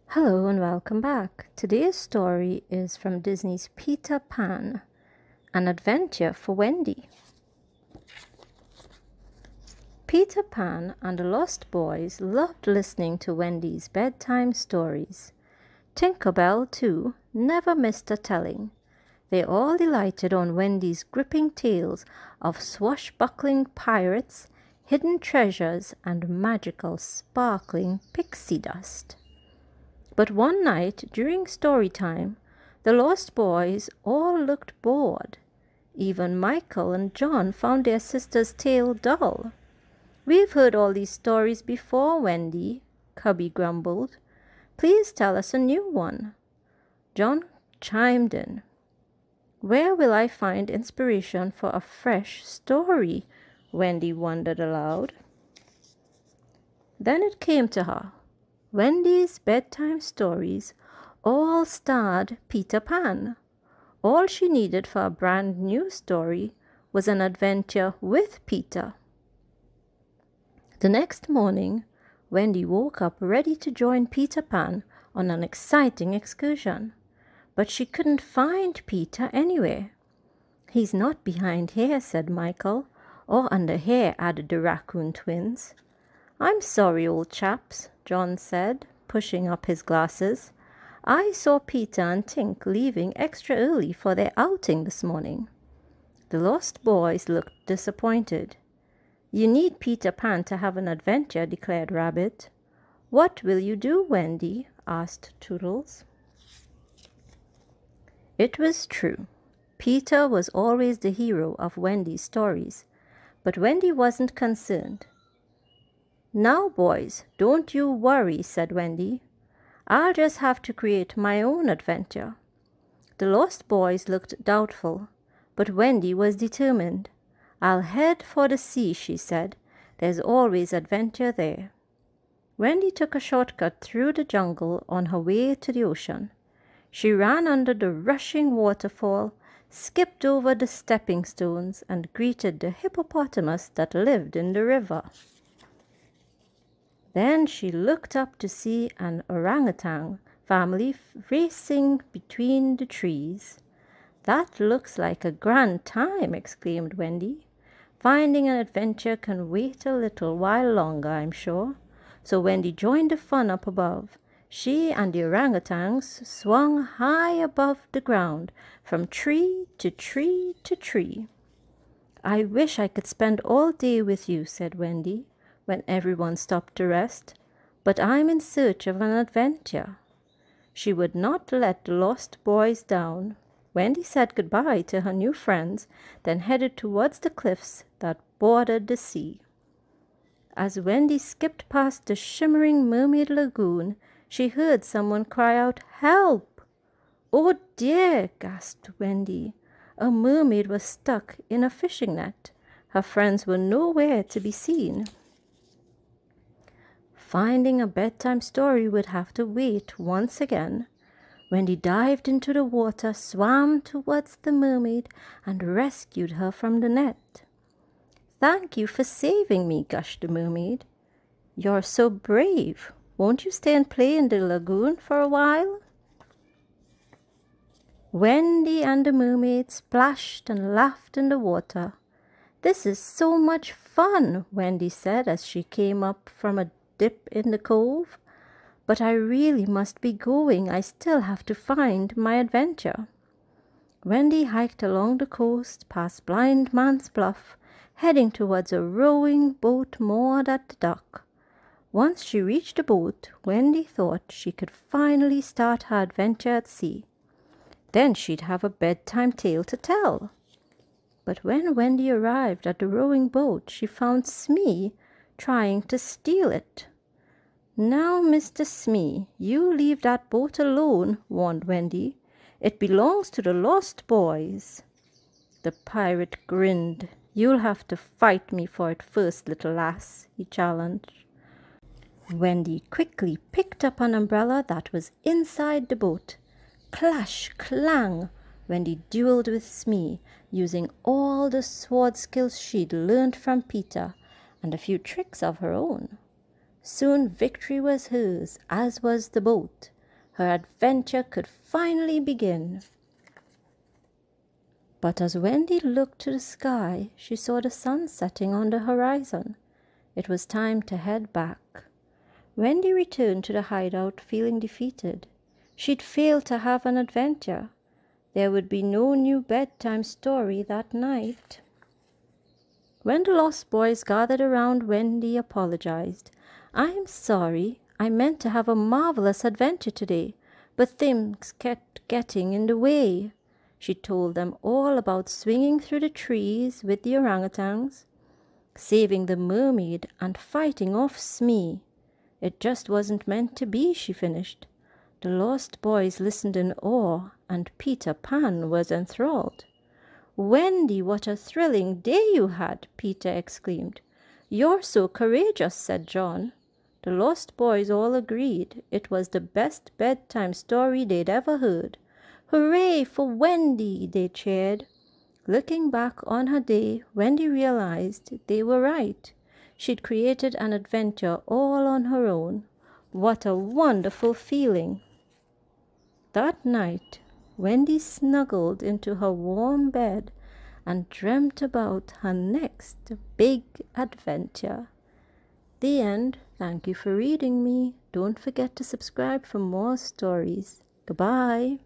Hello and welcome back. Today's story is from Disney's Peter Pan, An Adventure for Wendy. Peter Pan and the Lost Boys loved listening to Wendy's bedtime stories. Tinker Bell, too, never missed a telling. They all delighted on Wendy's gripping tales of swashbuckling pirates, hidden treasures, and magical sparkling pixie dust. But one night during story time, the Lost Boys all looked bored. Even Michael and John found their sister's tale dull. "We've heard all these stories before, Wendy," Cubby grumbled. "Please tell us a new one." John chimed in. "Where will I find inspiration for a fresh story?" Wendy wondered aloud. Then it came to her. Wendy's bedtime stories all starred Peter Pan. All she needed for a brand new story was an adventure with Peter. The next morning, Wendy woke up ready to join Peter Pan on an exciting excursion. But she couldn't find Peter anywhere. "He's not behind here," said Michael, "or under here," added the raccoon twins. "I'm sorry, old chaps," John said, pushing up his glasses. "I saw Peter and Tink leaving extra early for their outing this morning." The Lost Boys looked disappointed. "You need Peter Pan to have an adventure," declared Rabbit. "What will you do, Wendy?" asked Toodles. It was true. Peter was always the hero of Wendy's stories, but Wendy wasn't concerned. "Now, boys, don't you worry," said Wendy. "I'll just have to create my own adventure." The Lost Boys looked doubtful, but Wendy was determined. "I'll head for the sea," she said. "There's always adventure there." Wendy took a shortcut through the jungle on her way to the ocean. She ran under the rushing waterfall, skipped over the stepping stones, and greeted the hippopotamus that lived in the river. Then she looked up to see an orangutan family racing between the trees. "That looks like a grand time," exclaimed Wendy. "Finding an adventure can wait a little while longer, I'm sure." So Wendy joined the fun up above. She and the orangutans swung high above the ground, from tree to tree to tree. "I wish I could spend all day with you," said Wendy, when everyone stopped to rest, "but I'm in search of an adventure." She would not let the Lost Boys down. Wendy said goodbye to her new friends, then headed towards the cliffs that bordered the sea. As Wendy skipped past the shimmering mermaid lagoon, she heard someone cry out, "Help!" "Oh dear!" gasped Wendy. A mermaid was stuck in a fishing net. Her friends were nowhere to be seen. Finding a bedtime story would have to wait once again. Wendy dived into the water, swam towards the mermaid, and rescued her from the net. "Thank you for saving me," gushed the mermaid. "You're so brave. Won't you stay and play in the lagoon for a while?" Wendy and the mermaid splashed and laughed in the water. "This is so much fun," Wendy said as she came up from a dip in the cove. "But I really must be going. I still have to find my adventure." Wendy hiked along the coast past Blind Man's Bluff, heading towards a rowing boat moored at the dock. Once she reached the boat, Wendy thought she could finally start her adventure at sea. Then she'd have a bedtime tale to tell. But when Wendy arrived at the rowing boat, she found Smee trying to steal it. "Now, Mr. Smee, you leave that boat alone," warned Wendy. "It belongs to the Lost Boys." The pirate grinned. "You'll have to fight me for it first, little lass," he challenged. Wendy quickly picked up an umbrella that was inside the boat. Clash, clang! Wendy dueled with Smee, using all the sword skills she'd learned from Peter and a few tricks of her own. Soon victory was hers, as was the boat. Her adventure could finally begin. But as Wendy looked to the sky, she saw the sun setting on the horizon. It was time to head back. Wendy returned to the hideout feeling defeated. She'd failed to have an adventure. There would be no new bedtime story that night. When the Lost Boys gathered around, Wendy apologized. "I'm sorry. I meant to have a marvelous adventure today, but things kept getting in the way." She told them all about swinging through the trees with the orangutans, saving the mermaid, and fighting off Smee. "It just wasn't meant to be," she finished. The Lost Boys listened in awe, and Peter Pan was enthralled. "Wendy, what a thrilling day you had!" Peter exclaimed. "You're so courageous," said John. The Lost Boys all agreed it was the best bedtime story they'd ever heard. "Hooray for Wendy!" they cheered. Looking back on her day, Wendy realized they were right. She'd created an adventure all on her own. What a wonderful feeling! That night, Wendy snuggled into her warm bed and dreamt about her next big adventure. The end. Thank you for reading me. Don't forget to subscribe for more stories. Goodbye.